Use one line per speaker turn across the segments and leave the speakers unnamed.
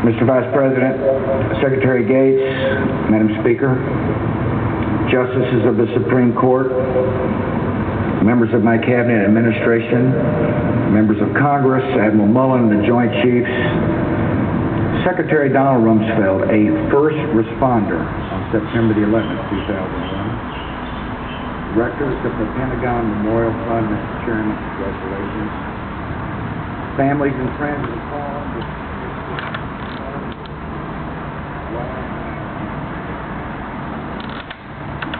Mr. Vice President, Secretary Gates, Madam Speaker, Justices of the Supreme Court, members of my Cabinet Administration, members of Congress, Admiral Mullen, the Joint Chiefs, Secretary Donald Rumsfeld, a first responder on September the 11th, 2001, Directors of the Pentagon Memorial Fund, Mr. Chairman, congratulations, families and friends of the fallen,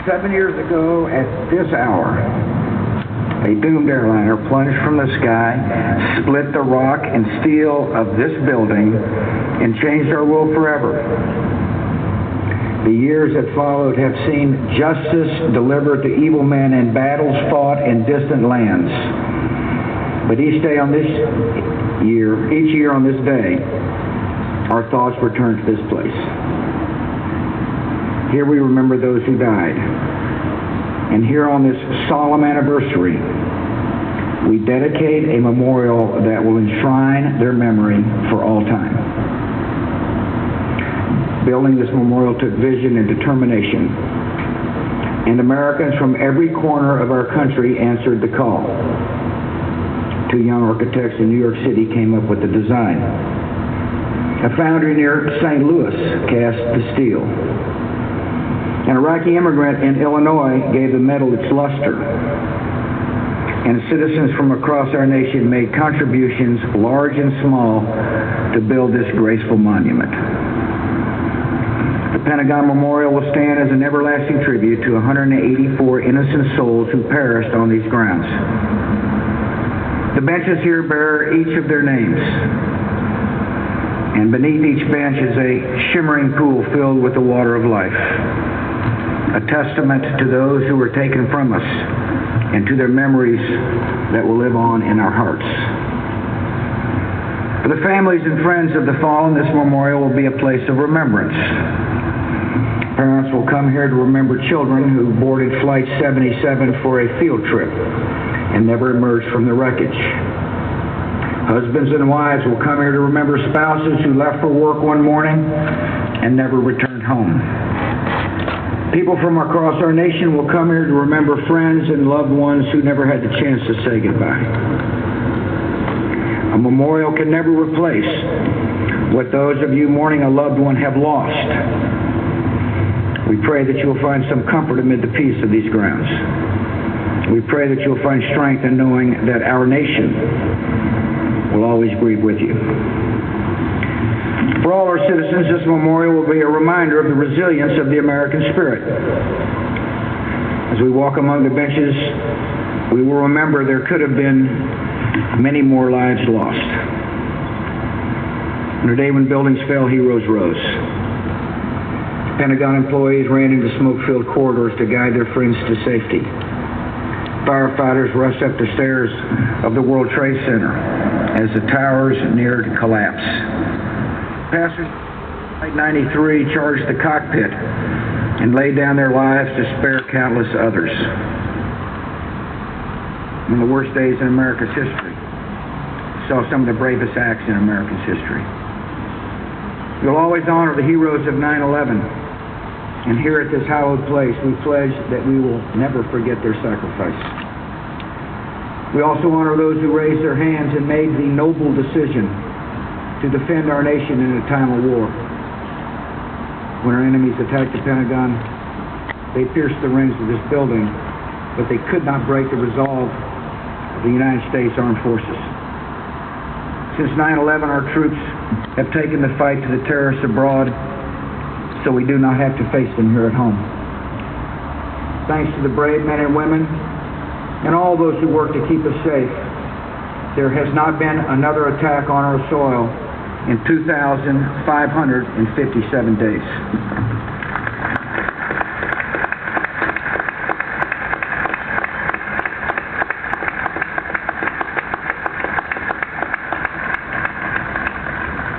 7 years ago at this hour, a doomed airliner plunged from the sky, split the rock and steel of this building, and changed our world forever. The years that followed have seen justice delivered to evil men and battles fought in distant lands. But each year on this day, our thoughts return to this place. Here we remember those who died. And here on this solemn anniversary, we dedicate a memorial that will enshrine their memory for all time. Building this memorial took vision and determination. And Americans from every corner of our country answered the call. Two young architects in New York City came up with the design. A foundry near St. Louis cast the steel. An Iraqi immigrant in Illinois gave the metal its luster. And citizens from across our nation made contributions, large and small, to build this graceful monument. The Pentagon Memorial will stand as an everlasting tribute to 184 innocent souls who perished on these grounds. The benches here bear each of their names. And beneath each bench is a shimmering pool filled with the water of life. A testament to those who were taken from us and to their memories that will live on in our hearts. For the families and friends of the fallen, this memorial will be a place of remembrance. Parents will come here to remember children who boarded Flight 77 for a field trip and never emerged from the wreckage. Husbands and wives will come here to remember spouses who left for work one morning and never returned home. People from across our nation will come here to remember friends and loved ones who never had the chance to say goodbye. A memorial can never replace what those of you mourning a loved one have lost. We pray that you'll find some comfort amid the peace of these grounds. We pray that you'll find strength in knowing that our nation will always grieve with you. For all our citizens, this memorial will be a reminder of the resilience of the American spirit. As we walk among the benches, we will remember there could have been many more lives lost. On a day when buildings fell, heroes rose. Pentagon employees ran into smoke-filled corridors to guide their friends to safety. Firefighters rushed up the stairs of the World Trade Center as the towers neared collapse. Passengers Flight 93 charged the cockpit and laid down their lives to spare countless others. One of the worst days in America's history, we saw some of the bravest acts in America's history. We'll always honor the heroes of 9/11, and here at this hallowed place, we pledge that we will never forget their sacrifice. We also honor those who raised their hands and made the noble decision to defend our nation in a time of war. When our enemies attacked the Pentagon, they pierced the rings of this building, but they could not break the resolve of the United States Armed Forces. Since 9/11, our troops have taken the fight to the terrorists abroad, so we do not have to face them here at home. Thanks to the brave men and women and all those who work to keep us safe, there has not been another attack on our soil in 2,557 days.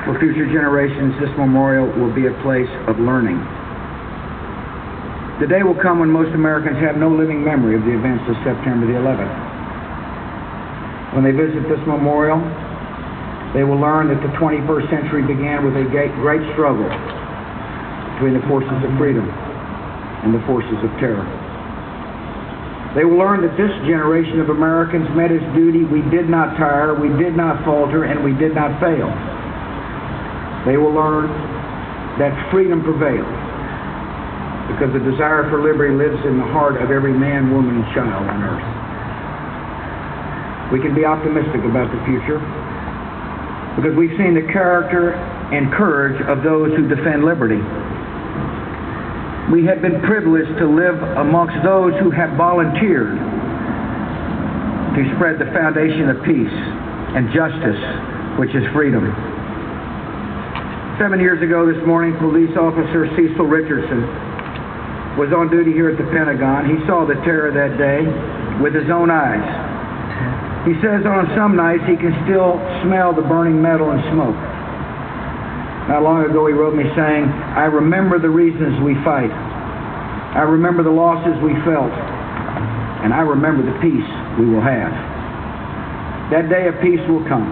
For future generations, this memorial will be a place of learning. The day will come when most Americans have no living memory of the events of September the 11th. When they visit this memorial, They will learn that the 21st century began with a great struggle between the forces of freedom and the forces of terror. They will learn that this generation of Americans met its duty. We did not tire, we did not falter, and we did not fail. They will learn that freedom prevails because the desire for liberty lives in the heart of every man, woman, and child on earth. We can be optimistic about the future because we've seen the character and courage of those who defend liberty. We have been privileged to live amongst those who have volunteered to spread the foundation of peace and justice, which is freedom. 7 years ago this morning, police officer Cecil Richardson was on duty here at the Pentagon. He saw the terror that day with his own eyes. He says on some nights he can still smell the burning metal and smoke. Not long ago he wrote me saying, "I remember the reasons we fight. I remember the losses we felt. And I remember the peace we will have." That day of peace will come.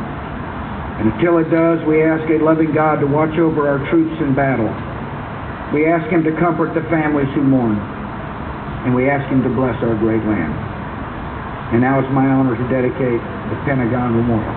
And until it does, we ask a loving God to watch over our troops in battle. We ask Him to comfort the families who mourn. And we ask Him to bless our great land. And now it's my honor to dedicate the Pentagon Memorial.